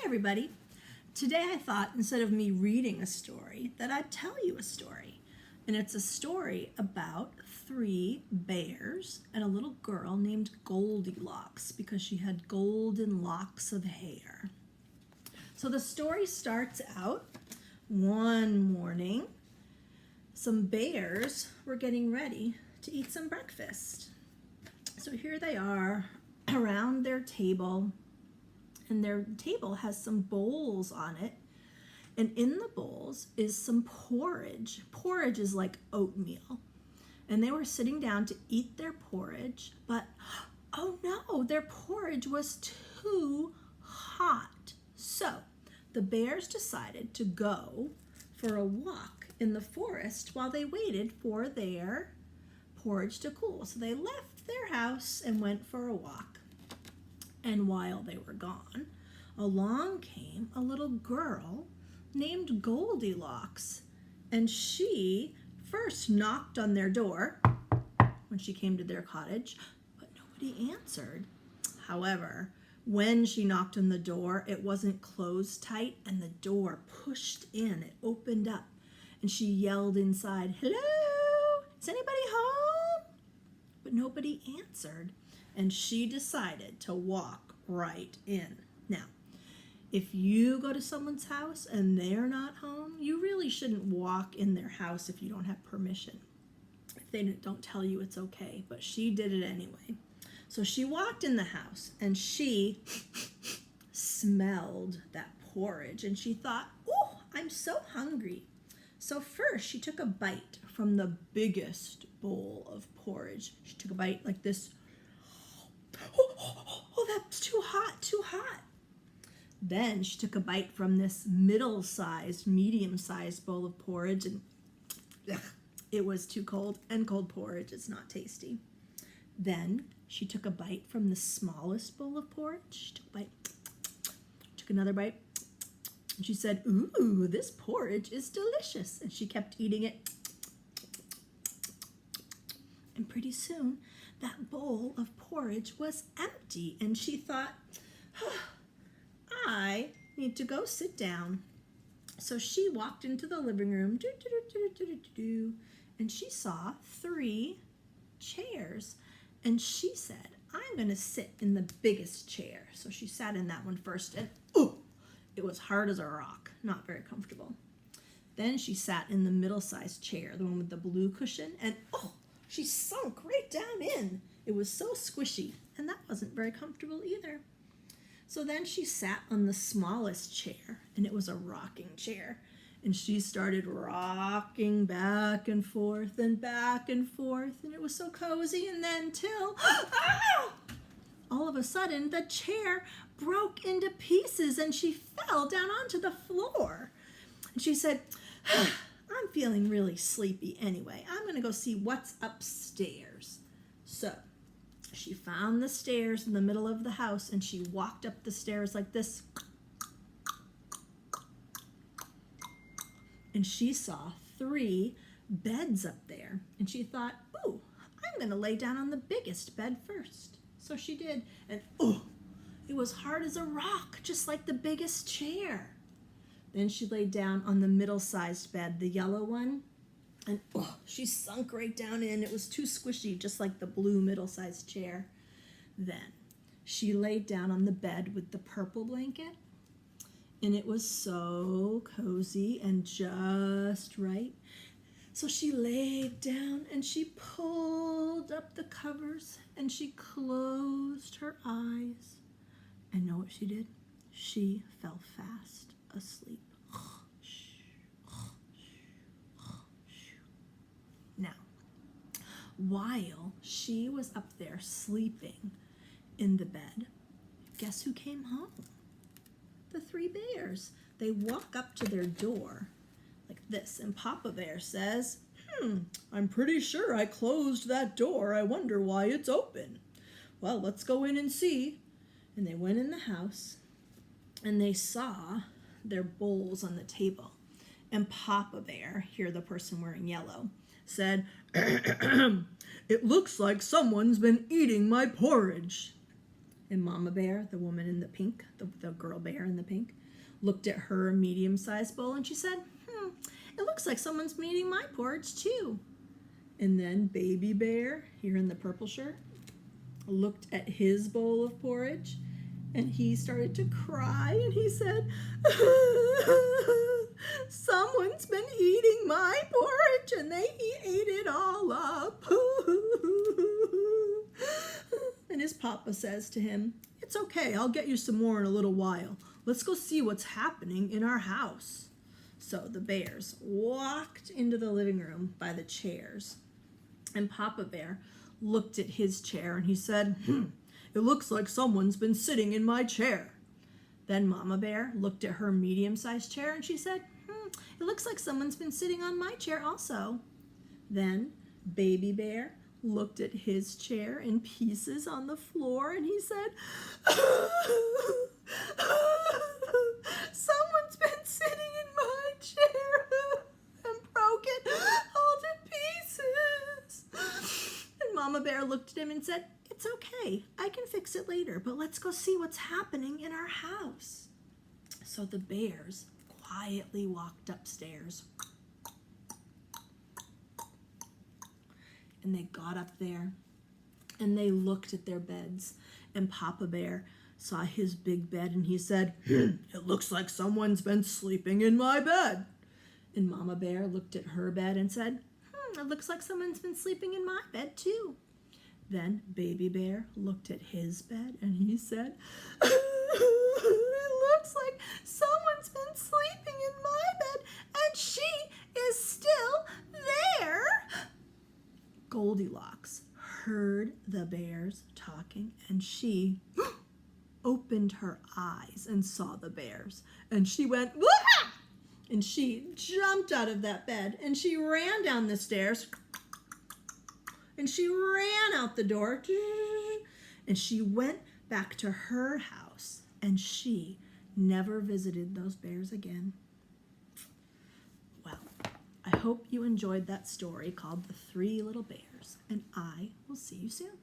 everybody. Today I thought instead of me reading a story that I'd tell you a story. And it's a story about 3 bears and a little girl named Goldilocks because she had golden locks of hair. So the story starts out one morning. Some bears were getting ready to eat some breakfast. So here they are around their table, and their table has some bowls on it, and in the bowls is some porridge. Porridge is like oatmeal, and they were sitting down to eat their porridge, but oh no, their porridge was too hot. So the bears decided to go for a walk in the forest while they waited for their porridge to cool. So they left their house and went for a walk. And while they were gone, along came a little girl named Goldilocks. And she first knocked on their door when she came to their cottage, but nobody answered. However, when she knocked on the door, it wasn't closed tight and the door pushed in. It opened up and she yelled inside, "Hello, is anybody home?" But nobody answered. And she decided to walk right in. Now, if you go to someone's house and they're not home, you really shouldn't walk in their house if you don't have permission. If they don't tell you, it's okay. But she did it anyway. So she walked in the house and she smelled that porridge and she thought, "Oh, I'm so hungry." So first she took a bite from the biggest bowl of porridge. She took a bite like this. Oh, that's too hot, too hot. Then she took a bite from this middle-sized, medium-sized bowl of porridge, and it was too cold, and cold porridge is not tasty. Then she took a bite from the smallest bowl of porridge. She took a bite, took another bite, and she said, "Ooh, this porridge is delicious." And she kept eating it. And pretty soon, that bowl of porridge was empty, and she thought, I need to go sit down. So she walked into the living room, and she saw 3 chairs, and she said, "I'm going to sit in the biggest chair." So she sat in that one first, and it was hard as a rock, not very comfortable. Then she sat in the middle-sized chair, the one with the blue cushion, and she sunk right down in. It was so squishy, and that wasn't very comfortable either. So then she sat on the smallest chair, and it was a rocking chair. And she started rocking back and forth, and it was so cozy, and then till, all of a sudden, the chair broke into pieces, and she fell down onto the floor. And she said, "I'm feeling really sleepy anyway. I'm going to go see what's upstairs." So she found the stairs in the middle of the house, and she walked up the stairs like this. And she saw 3 beds up there. And she thought, "Ooh, I'm going to lay down on the biggest bed first." So she did. And it was hard as a rock, just like the biggest chair. Then she laid down on the middle-sized bed, the yellow one, and she sunk right down in. It was too squishy, just like the blue middle-sized chair. Then she laid down on the bed with the purple blanket, and it was so cozy and just right. So she laid down, and she pulled up the covers, and she closed her eyes. And know what she did? She fell fast asleep. Now, while she was up there sleeping in the bed, guess who came home? The 3 bears. They walk up to their door like this, and Papa Bear says, "I'm pretty sure I closed that door. I wonder why it's open. Well, let's go in and see." And they went in the house, and they saw their bowls on the table. And Papa Bear, here the person wearing yellow, said, "It looks like someone's been eating my porridge." And Mama Bear, the woman in the pink, the girl bear in the pink, looked at her medium-sized bowl and she said, it looks like someone's been eating my porridge too. And then Baby Bear, here in the purple shirt, looked at his bowl of porridge and he started to cry and he said, someone's been eating my porridge and they ate it all up. And his papa says to him, it's okay, I'll get you some more in a little while. Let's go see what's happening in our house. So the bears walked into the living room by the chairs, and Papa Bear looked at his chair and he said, it looks like someone's been sitting in my chair. Then Mama Bear looked at her medium-sized chair and she said, it looks like someone's been sitting on my chair also. Then Baby Bear looked at his chair in pieces on the floor and he said, someone's been sitting in my chair and broke it all to pieces. And Mama Bear looked at him and said, it's okay, I can fix it later, but let's go see what's happening in our house. So the bears quietly walked upstairs. And they got up there and they looked at their beds, and Papa Bear saw his big bed and he said, it looks like someone's been sleeping in my bed. And Mama Bear looked at her bed and said, it looks like someone's been sleeping in my bed too. Then Baby Bear looked at his bed and he said, it looks like someone's been sleeping in my bed and she is still there. Goldilocks heard the bears talking and she opened her eyes and saw the bears and she went, wah! And she jumped out of that bed and she ran down the stairs and she ran out the door and she went back to her house and she never visited those bears again. Well, I hope you enjoyed that story called The Three Little Bears, and I will see you soon.